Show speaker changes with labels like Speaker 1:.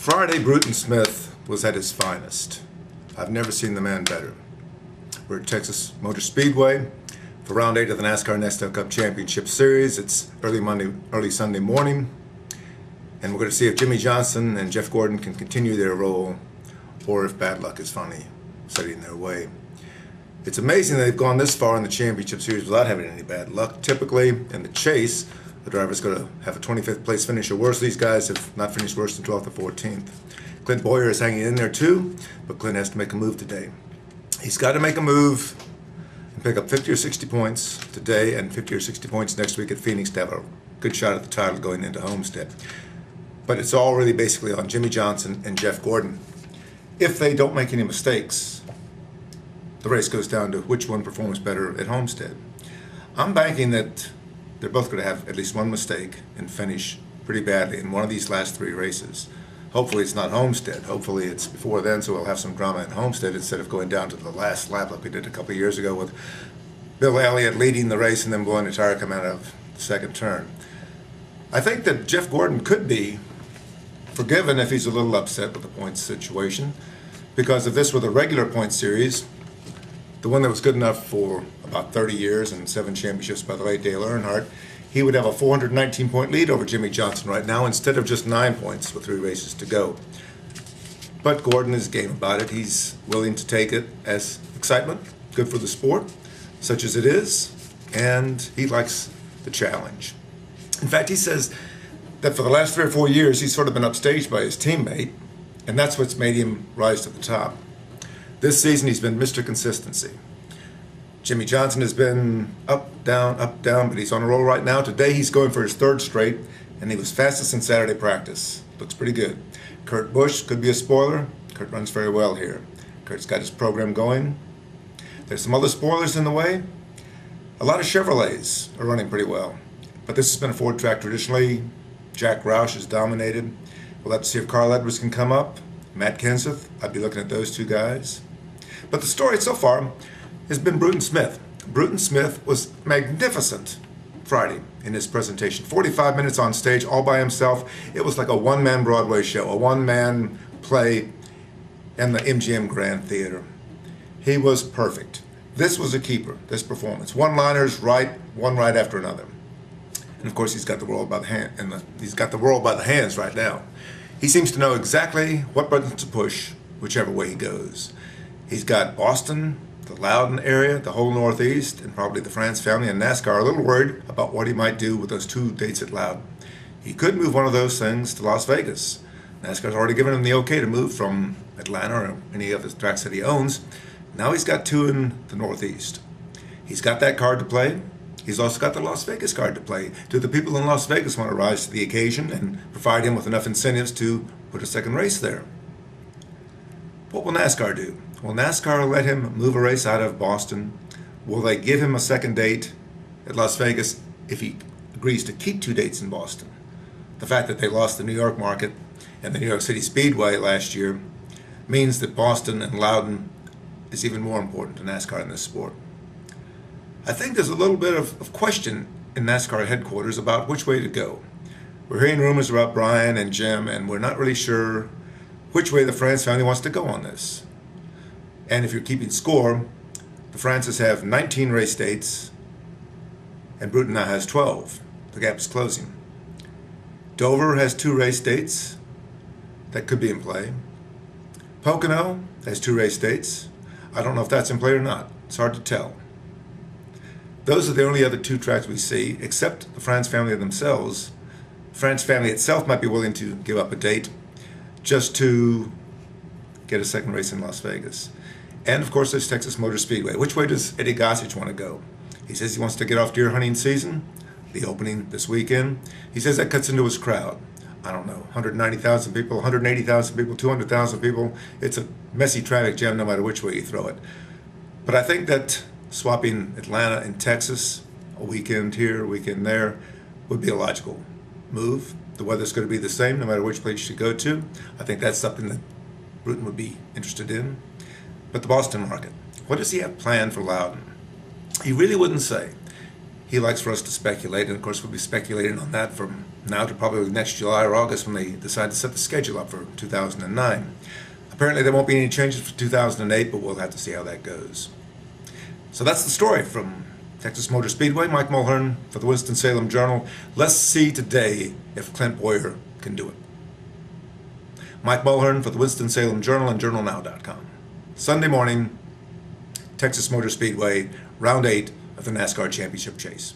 Speaker 1: Friday, Bruton Smith was at his finest. I've never seen the man better. We're at Texas Motor Speedway for round 8 of the NASCAR National Cup Championship Series. It's early Sunday morning, and we're going to see if Jimmie Johnson and Jeff Gordon can continue their role, or if bad luck is finally setting their way. It's amazing that they've gone this far in the championship series without having any bad luck. Typically, in the chase, the driver's going to have a 25th place finish or worse. These guys have not finished worse than 12th or 14th. Clint Bowyer is hanging in there too, but Clint has to make a move today. He's got to make a move and pick up 50 or 60 points today and 50 or 60 points next week at Phoenix to have a good shot at the title going into Homestead. But it's all really basically on Jimmie Johnson and Jeff Gordon. If they don't make any mistakes, the race goes down to which one performs better at Homestead. I'm banking that they're both going to have at least one mistake and finish pretty badly in one of these last 3 races. Hopefully it's not Homestead. Hopefully it's before then, so we'll have some drama in Homestead instead of going down to the last lap like we did a couple of years ago with Bill Elliott leading the race and then blowing the tire come out of the second turn. I think that Jeff Gordon could be forgiven if he's a little upset with the points situation, because if this were the regular point series, the one that was good enough for about 30 years and 7 championships by the late Dale Earnhardt, he would have a 419-point lead over Jimmie Johnson right now instead of just 9 points with 3 races to go. But Gordon is game about it. He's willing to take it as excitement, good for the sport, such as it is, and he likes the challenge. In fact, he says that for the last 3 or 4 years, he's sort of been upstaged by his teammate, and that's what's made him rise to the top. This season, he's been Mr. Consistency. Jimmie Johnson has been up, down, but he's on a roll right now. Today, he's going for his 3rd straight, and he was fastest in Saturday practice. Looks pretty good. Kurt Busch could be a spoiler. Kurt runs very well here. Kurt's got his program going. There's some other spoilers in the way. A lot of Chevrolets are running pretty well, but this has been a Ford track traditionally. Jack Roush has dominated. We'll have to see if Carl Edwards can come up. Matt Kenseth, I'd be looking at those 2 guys. But the story so far has been Bruton Smith. Bruton Smith was magnificent Friday in his presentation. 45 minutes on stage all by himself. It was like a one-man Broadway show, a one-man play in the MGM Grand Theater. He was perfect. This was a keeper, this performance. One-liners, one right after another. And of course, he's got the world by the hand, he's got the world by the hands right now. He seems to know exactly what buttons to push, whichever way he goes. He's got Boston, the Loudon area, the whole Northeast, and probably the France family and NASCAR are a little worried about what he might do with those 2 dates at Loudon. He could move one of those things to Las Vegas. NASCAR's already given him the okay to move from Atlanta or any of the tracks that he owns. Now he's got 2 in the Northeast. He's got that card to play. He's also got the Las Vegas card to play. Do the people in Las Vegas want to rise to the occasion and provide him with enough incentives to put a second race there? What will NASCAR do? Will NASCAR let him move a race out of Boston? Will they give him a second date at Las Vegas if he agrees to keep 2 dates in Boston? The fact that they lost the New York market and the New York City Speedway last year means that Boston and Loudon is even more important to NASCAR in this sport. I think there's a little bit of question in NASCAR headquarters about which way to go. We're hearing rumors about Brian and Jim, and we're not really sure which way the France family wants to go on this. And if you're keeping score, the Francis have 19 race dates, and Bruton now has 12. The gap is closing. Dover has 2 race dates that could be in play. Pocono has 2 race dates. I don't know if that's in play or not. It's hard to tell. Those are the only other 2 tracks we see, except the France family themselves. The France family itself might be willing to give up a date just to get a second race in Las Vegas. And of course, there's Texas Motor Speedway. Which way does Eddie Gossage want to go? He says he wants to get off deer hunting season, the opening this weekend. He says that cuts into his crowd. I don't know, 190,000 people, 180,000 people, 200,000 people. It's a messy traffic jam no matter which way you throw it. But I think that swapping Atlanta and Texas, a weekend here, a weekend there, would be a logical move. The weather's going to be the same no matter which place you go to. I think that's something that Bruton would be interested in. But the Boston market, what does he have planned for Loudon? He really wouldn't say. he likes for us to speculate, and of course we'll be speculating on that from now to probably next July or August when they decide to set the schedule up for 2009. Apparently there won't be any changes for 2008, but we'll have to see how that goes. So that's the story from Texas Motor Speedway. Mike Mulhern for the Winston-Salem Journal. Let's see today if Clint Bowyer can do it. Mike Mulhern for the Winston-Salem Journal and JournalNow.com. Sunday morning, Texas Motor Speedway, round 8 of the NASCAR Championship Chase.